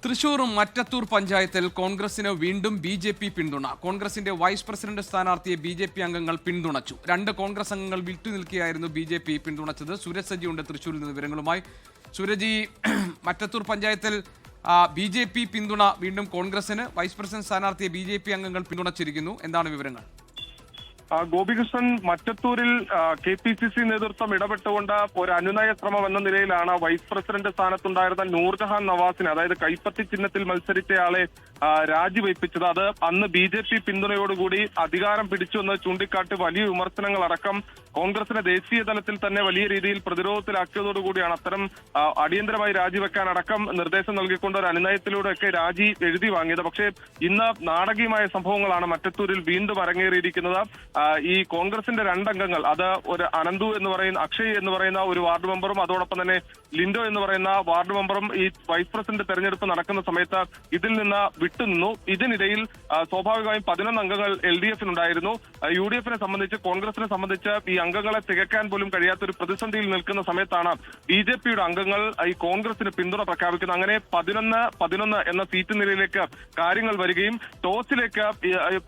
തൃശൂർ മറ്റത്തൂർ പഞ്ചായത്തിൽ കോൺഗ്രസിന് വീണ്ടും ബി.ജെ.പി. പിന്തുണ. കോൺഗ്രസിന്റെ വൈസ് പ്രസിഡന്റ് സ്ഥാനാർത്ഥിയെ ബി.ജെ.പി. അംഗങ്ങൾ പിന്തുണച്ചു. 2 കോൺഗ്രസ് അംഗങ്ങൾ വിട്ടുനിൽക്കുകയായിരുന്നു ബി.ജെ.പി. പിന്തുണച്ചത്. സൂരജ് സജിയുണ്ട് തൃശൂരിൽ നിന്ന് വിവരങ്ങളുമായി. സൂരജ്, മറ്റത്തൂർ പഞ്ചായത്തിൽ ബി.ജെ.പി. പിന്തുണ വീണ്ടും കോൺഗ്രസിന്, വൈസ് പ്രസിഡന്റ് സ്ഥാനാർത്ഥിയെ ബി.ജെ.പി. അംഗങ്ങൾ പിന്തുണച്ചിരിക്കുന്നു. എന്താണ് വിവരങ്ങൾ? ഗോപികൃഷ്ണൻ, മറ്റത്തൂരിൽ KPCC നേതൃത്വം ഇടപെട്ടുകൊണ്ട് ഒരു അനുനയ ശ്രമം എന്ന നിലയിലാണ് വൈസ് പ്രസിഡന്റ് സ്ഥാനത്തുണ്ടായിരുന്ന നൂർജഹാൻ നവാസിനെ, അതായത് കൈപ്പത്തി ചിഹ്നത്തിൽ മത്സരിച്ചയാളെ രാജിവയ്പ്പിച്ചത്. അത് അന്ന് ബി.ജെ.പി. പിന്തുണയോടുകൂടി അധികാരം പിടിച്ചുവെന്ന് ചൂണ്ടിക്കാട്ടി വലിയ വിമർശനങ്ങൾ അടക്കം കോൺഗ്രസിനെ ദേശീയ തലത്തിൽ തന്നെ വലിയ രീതിയിൽ പ്രതിരോധത്തിലാക്കിയതോടുകൂടിയാണ് അത്തരം അടിയന്തരമായി രാജിവെക്കാൻ അടക്കം നിർദ്ദേശം നൽകിക്കൊണ്ട് ഒരു അനുനയത്തിലൂടെയൊക്കെ രാജി എഴുതി വാങ്ങിയത്. പക്ഷേ ഇന്ന് നാടകീയമായ സംഭവങ്ങളാണ് മറ്റത്തൂരിൽ വീണ്ടും അരങ്ങേറിയിരിക്കുന്നത്. ഈ കോൺഗ്രസിന്റെ 2 അംഗങ്ങൾ, അത് ഒരു അനന്തു എന്ന് പറയുന്ന, അക്ഷയ് എന്ന് പറയുന്ന ഒരു വാർഡ് മെമ്പറും അതോടൊപ്പം തന്നെ ലിൻഡോ എന്ന് പറയുന്ന വാർഡ് മെമ്പറും ഈ വൈസ് പ്രസിഡന്റ് തെരഞ്ഞെടുപ്പ് നടക്കുന്ന സമയത്ത് ഇതിൽ നിന്ന് വിട്ടുനിന്നു. ഇതിനിടയിൽ സ്വാഭാവികമായും 11 അംഗങ്ങൾ LDF-നുണ്ടായിരുന്നു. UDF-നെ സംബന്ധിച്ച്, കോൺഗ്രസിനെ സംബന്ധിച്ച് ഈ അംഗങ്ങളെ തികയ്ക്കാൻ പോലും കഴിയാത്ത ഒരു പ്രതിസന്ധിയിൽ നിൽക്കുന്ന സമയത്താണ് ബി.ജെ.പിയുടെ അംഗങ്ങൾ ഈ കോൺഗ്രസിന് പിന്തുണ പ്രഖ്യാപിക്കുന്നത്. അങ്ങനെ 11 എന്ന സീറ്റ് നിലയിലേക്ക് കാര്യങ്ങൾ വരികയും ടോസിലേക്ക്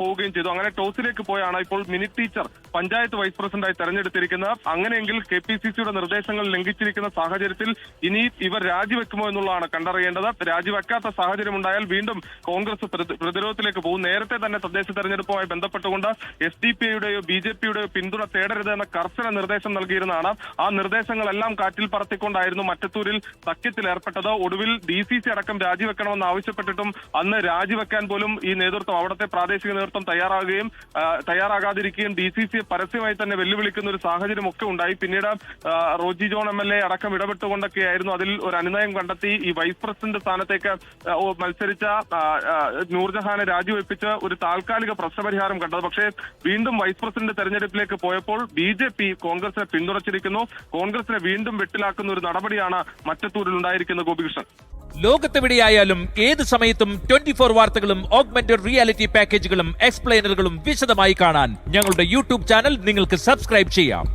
പോവുകയും ചെയ്തു. അങ്ങനെ ടോസിലേക്ക് പോയാണ് ഇപ്പോൾ മിനി ടീച്ചർ പഞ്ചായത്ത് വൈസ് പ്രസിഡന്റായി തെരഞ്ഞെടുത്തിരിക്കുന്നത്. അങ്ങനെയെങ്കിൽ KPCC-യുടെ നിർദ്ദേശങ്ങൾ ലംഘിച്ചിരിക്കുന്ന സാഹചര്യത്തിൽ ഇനി ഇവർ രാജിവെക്കുമോ എന്നുള്ളതാണ് കണ്ടറിയേണ്ടത്. രാജിവെക്കാത്ത സാഹചര്യം ഉണ്ടായാൽ വീണ്ടും കോൺഗ്രസ് പ്രതിരോധത്തിലേക്ക് പോകും. നേരത്തെ തന്നെ തദ്ദേശ തെരഞ്ഞെടുപ്പുമായി ബന്ധപ്പെട്ടുകൊണ്ട് SDP-യുടെയോ ബി.ജെ.പിയുടെയോ പിന്തുണ തേടരുത് എന്ന കർശന നിർദ്ദേശം നൽകിയിരുന്നതാണ്. ആ നിർദ്ദേശങ്ങളെല്ലാം കാറ്റിൽ പറത്തിക്കൊണ്ടായിരുന്നു മറ്റത്തൂരിൽ സഖ്യത്തിൽ ഏർപ്പെട്ടത്. ഒടുവിൽ DCC അടക്കം രാജിവെക്കണമെന്ന് ആവശ്യപ്പെട്ടിട്ടും അന്ന് രാജിവെക്കാൻ പോലും ഈ നേതൃത്വം, അവിടുത്തെ പ്രാദേശിക നേതൃത്വം തയ്യാറാകാതിരിക്കുകയും DCC പരസ്യമായി തന്നെ വെല്ലുവിളിക്കുന്ന ഒരു സാഹചര്യം ഒക്കെ ഉണ്ടായി. പിന്നീട് റോജി ജോൺ MLA അടക്കം ഇടപെട്ടുകൊണ്ടൊക്കെയായിരുന്നു അതിൽ ഒരു അനുനയം കണ്ടെത്തി ഈ വൈസ് പ്രസിഡന്റ് സ്ഥാനത്തേക്ക് മത്സരിച്ച നൂർജഹാനെ രാജിവെപ്പിച്ച് ഒരു താൽക്കാലിക പ്രശ്നപരിഹാരം കണ്ടത്. പക്ഷേ വീണ്ടും വൈസ് പ്രസിഡന്റ് തെരഞ്ഞെടുപ്പിലേക്ക് പോയപ്പോൾ ബി.ജെ.പി. കോൺഗ്രസിനെ പിന്തുണച്ചിരിക്കുന്നു. കോൺഗ്രസിനെ വീണ്ടും വെട്ടിലാക്കുന്ന ഒരു നടപടിയാണ് മറ്റത്തൂരിൽ ഉണ്ടായിരിക്കുന്നത്. ഗോപികൃഷ്ണൻ, ലോകത്തെവിടെയായാലും ഏത് സമയത്തും 24 വാർത്തകളും ഓഗ്മെന്റഡ് റിയാലിറ്റി പാക്കേജുകളും എക്സ്പ്ലെയിനറുകളും വിശദമായി കാണാൻ ഞങ്ങളുടെ യൂട്യൂബ് ചാനൽ നിങ്ങൾക്ക് സബ്സ്ക്രൈബ് ചെയ്യാം.